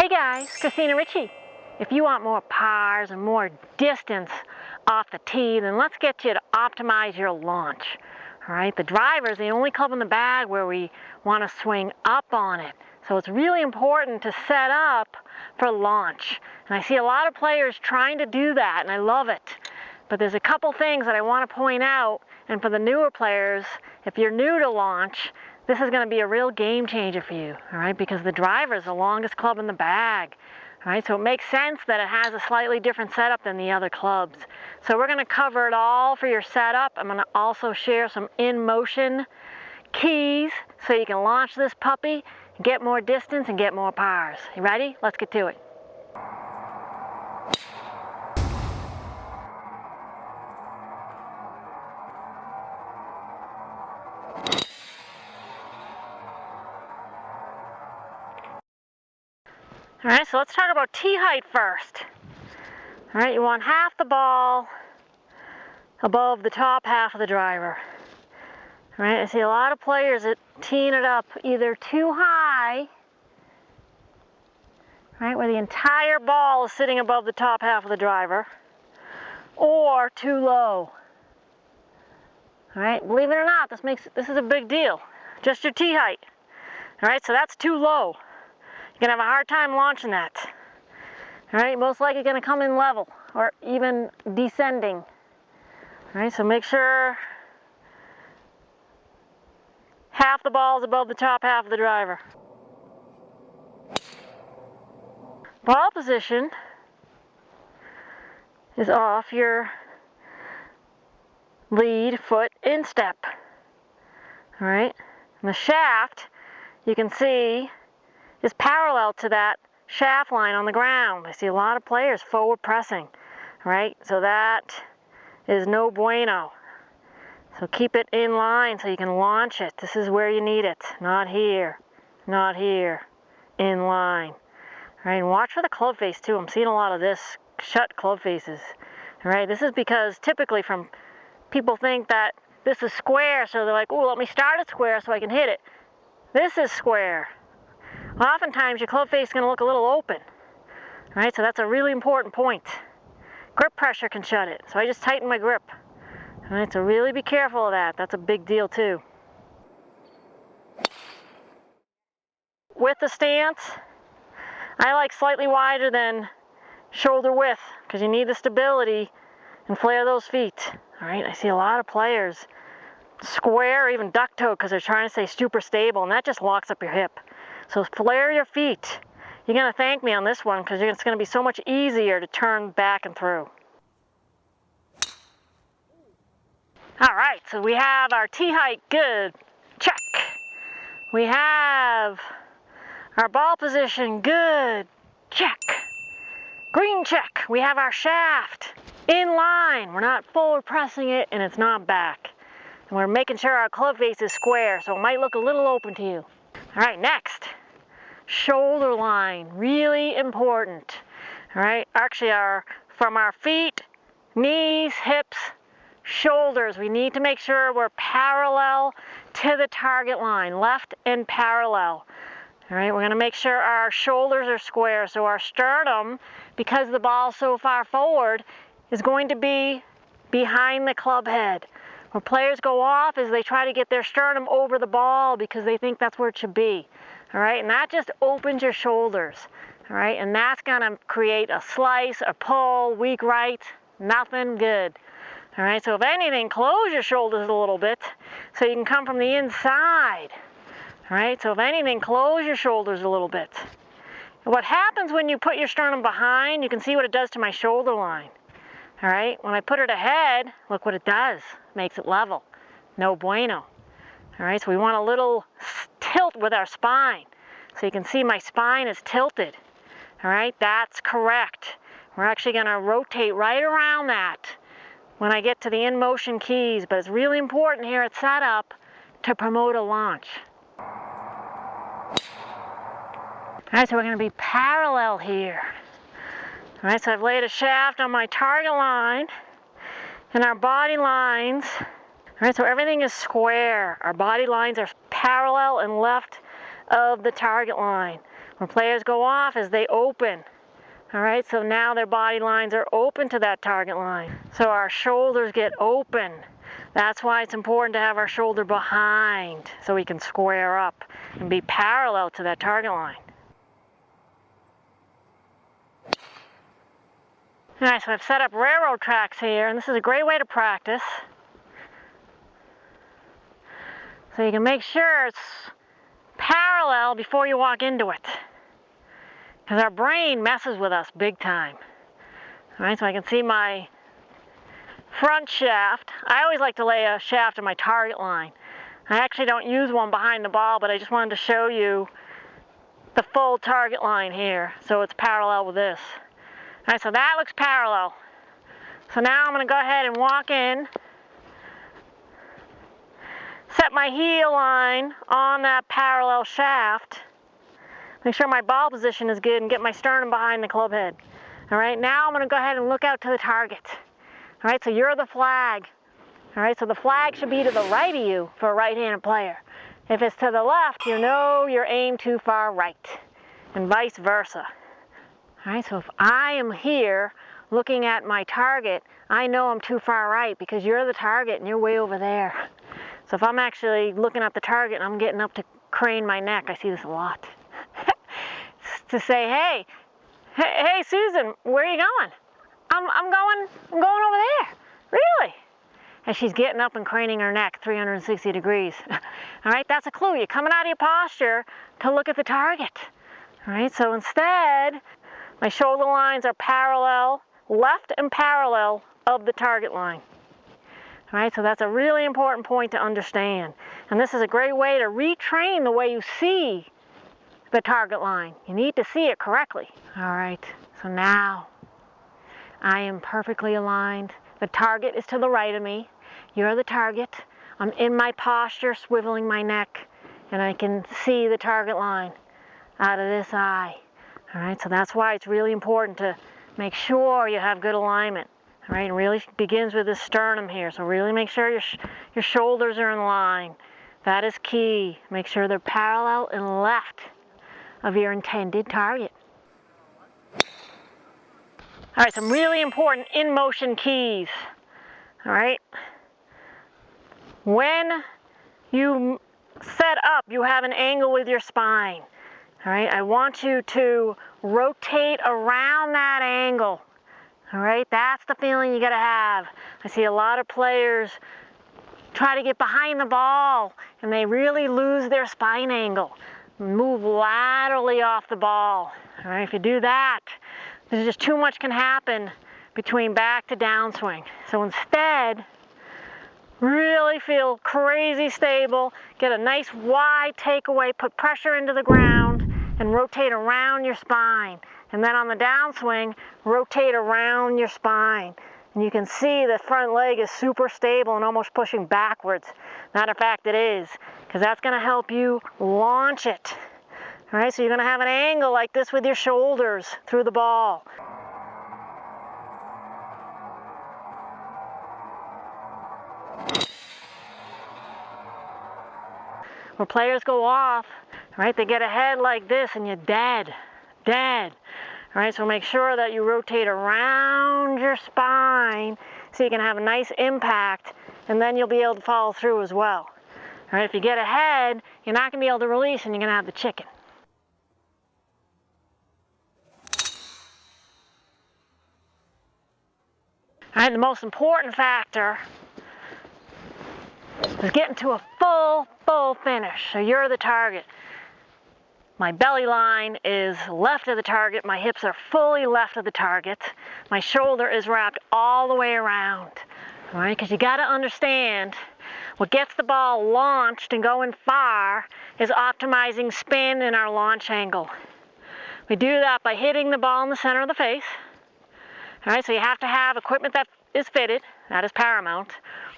Hey guys, Christina Ricci. If you want more PARS and more distance off the tee, then let's get you to optimize your launch. All right, the driver is the only club in the bag where we want to swing up on it. So it's really important to set up for launch. And I see a lot of players trying to do that, and I love it. But there's a couple things that I want to point out, and for the newer players, if you're new to launch, this is going to be a real game changer for you, all right, because the driver is the longest club in the bag. All right, so it makes sense that it has a slightly different setup than the other clubs. So we're going to cover it all for your setup. I'm going to also share some in-motion keys so you can launch this puppy, get more distance, and get more PARS. You ready? Let's get to it. All right, so let's talk about tee height first. All right, you want half the ball above the top half of the driver. All right, I see a lot of players that teeing it up either too high, right, where the entire ball is sitting above the top half of the driver, or too low. All right, believe it or not, this is a big deal. Just your tee height. All right, so that's too low. You're going to have a hard time launching that. All right, most likely going to come in level or even descending. All right, so make sure half the ball is above the top half of the driver. Ball position is off your lead foot instep. All right, and the shaft, you can see, is parallel to that shaft line on the ground. I see a lot of players forward pressing, right? So that is no bueno. So keep it in line so you can launch it. This is where you need it. Not here, not here, in line. All right, and watch for the club face too. I'm seeing a lot of this, shut club faces. All right, this is because typically from people think that this is square, so they're like, oh, let me start it square so I can hit it. This is square. Oftentimes your club face is going to look a little open. All right, so that's a really important point. Grip pressure can shut it, so I just tighten my grip. All right, so really be careful of that. That's a big deal too. With the stance, I like slightly wider than shoulder width because you need the stability and flare those feet. All right, I see a lot of players square or even duck toe because they're trying to stay super stable, and that just locks up your hip. So flare your feet. You're going to thank me on this one because it's going to be so much easier to turn back and through. All right, so we have our tee height good, check. We have our ball position good, check. Green check. We have our shaft in line. We're not forward pressing it and it's not back. And we're making sure our club face is square, so it might look a little open to you. All right, next, shoulder line, really important. All right, actually from our feet, knees, hips, shoulders, we need to make sure we're parallel to the target line, left and parallel. All right, we're going to make sure our shoulders are square, so our sternum, because the ball's so far forward, is going to be behind the club head. Where players go off is they try to get their sternum over the ball because they think that's where it should be. All right, and that just opens your shoulders. All right, and that's going to create a slice, a pull, weak right, nothing good. All right, so if anything, close your shoulders a little bit so you can come from the inside. All right, so if anything, close your shoulders a little bit. And what happens when you put your sternum behind, you can see what it does to my shoulder line. All right, when I put it ahead, look what it does. Makes it level. No bueno. All right, so we want a little tilt with our spine. So you can see my spine is tilted. All right, that's correct. We're actually going to rotate right around that when I get to the in-motion keys, but it's really important here at setup to promote a launch. All right, so we're going to be parallel here. All right, so I've laid a shaft on my target line and our body lines. All right, so everything is square. Our body lines are parallel and left of the target line. When players go off is they open. All right, so now their body lines are open to that target line. So our shoulders get open. That's why it's important to have our shoulder behind so we can square up and be parallel to that target line. All right, so I've set up railroad tracks here, and this is a great way to practice. So you can make sure it's parallel before you walk into it. Because our brain messes with us big time. All right, so I can see my front shaft. I always like to lay a shaft on my target line. I actually don't use one behind the ball, but I just wanted to show you the full target line here, so it's parallel with this. All right, so that looks parallel. So now I'm going to go ahead and walk in, set my heel line on that parallel shaft, make sure my ball position is good, and get my sternum behind the club head. All right, now I'm going to go ahead and look out to the target. All right, so you're the flag. All right, so the flag should be to the right of you for a right-handed player. If it's to the left, you know you're aimed too far right, and vice versa. All right, so if I am here looking at my target, I know I'm too far right because you're the target and you're way over there. So if I'm actually looking at the target and I'm getting up to crane my neck, I see this a lot. To say, hey, Susan, where are you going? I'm going over there. Really? And she's getting up and craning her neck 360 degrees. All right, that's a clue. You're coming out of your posture to look at the target. All right, so instead, my shoulder lines are parallel, left and parallel of the target line. All right, so that's a really important point to understand. And this is a great way to retrain the way you see the target line. You need to see it correctly. All right, so now I am perfectly aligned. The target is to the right of me. You're the target. I'm in my posture, swiveling my neck, and I can see the target line out of this eye. All right, so that's why it's really important to make sure you have good alignment. All right, it really begins with the sternum here, so really make sure your shoulders are in line. That is key. Make sure they're parallel and left of your intended target. All right, some really important in-motion keys. All right, when you set up, you have an angle with your spine. All right, I want you to rotate around that angle. All right, that's the feeling you gotta have. I see a lot of players try to get behind the ball and they really lose their spine angle. Move laterally off the ball. All right, if you do that, there's just too much can happen between back to downswing. So instead, really feel crazy stable, get a nice wide takeaway, put pressure into the ground, and rotate around your spine. And then on the downswing, rotate around your spine. And you can see the front leg is super stable and almost pushing backwards. Matter of fact, it is, because that's going to help you launch it. All right, so you're going to have an angle like this with your shoulders through the ball. Where players go off, right, they get ahead like this and you're dead. All right, so make sure that you rotate around your spine so you can have a nice impact, and then you'll be able to follow through as well. All right, if you get ahead, you're not going to be able to release and you're going to have the chicken. All right, the most important factor is getting to a full finish. So you're the target. My belly line is left of the target. My hips are fully left of the target. My shoulder is wrapped all the way around. All right, because you got to understand what gets the ball launched and going far is optimizing spin and our launch angle. We do that by hitting the ball in the center of the face. All right, so you have to have equipment that is fitted. That is paramount.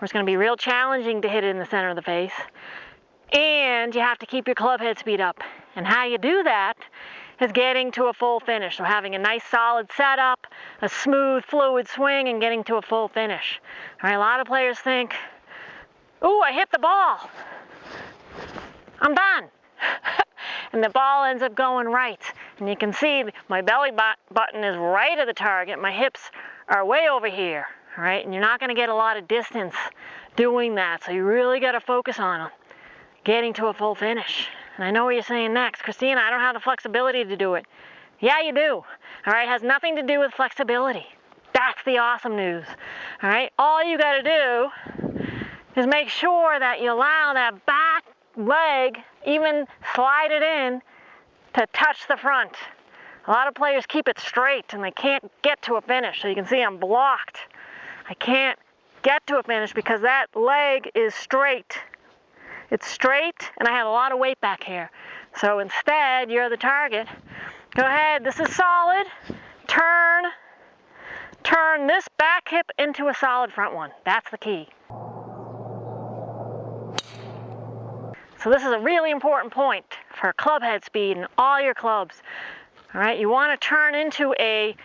Or it's going to be real challenging to hit it in the center of the face. And you have to keep your club head speed up. And how you do that is getting to a full finish. So having a nice solid setup, a smooth fluid swing, and getting to a full finish. All right, a lot of players think, ooh, I hit the ball. I'm done. and the ball ends up going right. And you can see my belly button is right at the target. My hips are way over here, all right? And you're not going to get a lot of distance doing that, so you really got to focus on getting to a full finish. And I know what you're saying next. Christina, I don't have the flexibility to do it. Yeah, you do. All right, it has nothing to do with flexibility. That's the awesome news. All right, all you got to do is make sure that you allow that back leg, even slide it in, to touch the front. A lot of players keep it straight and they can't get to a finish. So you can see I'm blocked. I can't get to a finish because that leg is straight. It's straight and I have a lot of weight back here. So instead, you're the target. Go ahead, this is solid. Turn this back hip into a solid front one. That's the key. So this is a really important point for club head speed in all your clubs. All right, you want to turn into a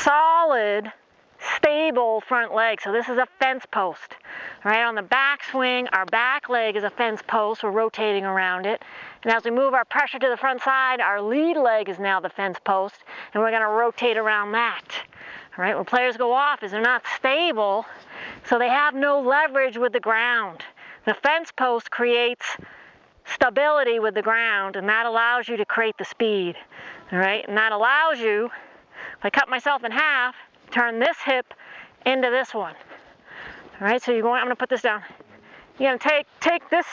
solid, stable front leg. So this is a fence post. All right, on the backswing, our back leg is a fence post. We're rotating around it. And as we move our pressure to the front side, our lead leg is now the fence post, and we're going to rotate around that. All right, when players go off is they're not stable, so they have no leverage with the ground. The fence post creates stability with the ground, and that allows you to create the speed. All right, and that allows you, if I cut myself in half, turn this hip into this one. All right, so you're going, I'm going to put this down. You're going to take this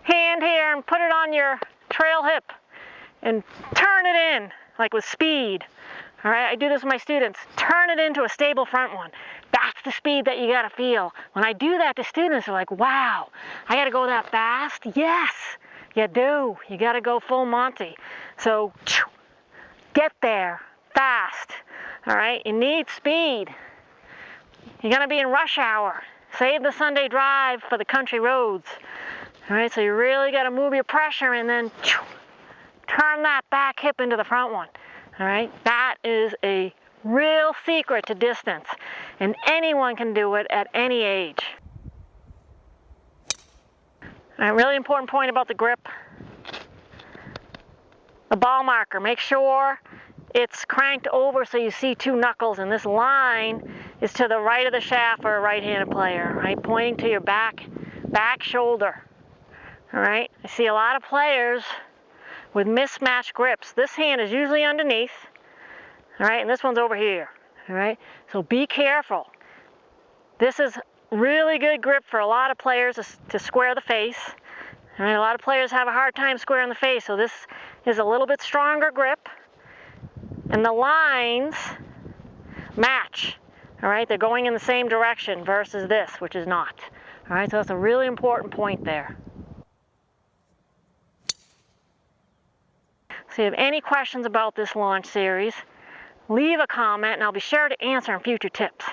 hand here and put it on your trail hip and turn it in, like with speed. All right, I do this with my students. Turn it into a stable front one. That's the speed that you got to feel. When I do that to students, they're like, wow, I got to go that fast? Yes, you do. You got to go full Monty. So get there fast. All right, you need speed. You're going to be in rush hour. Save the Sunday drive for the country roads. All right, so you really got to move your pressure and then turn that back hip into the front one. All right, that is a real secret to distance, and anyone can do it at any age. All right, really important point about the grip. The ball marker, make sure it's cranked over so you see two knuckles, and this line is to the right of the shaft for a right-handed player, right? Pointing to your back shoulder. All right, I see a lot of players with mismatched grips. This hand is usually underneath, all right, and this one's over here, all right? So be careful. This is really good grip for a lot of players to square the face. All right, a lot of players have a hard time squaring the face, so this is a little bit stronger grip, and the lines match, all right? They're going in the same direction versus this, which is not, all right? So that's a really important point there. So if you have any questions about this launch series, leave a comment and I'll be sure to answer in future tips.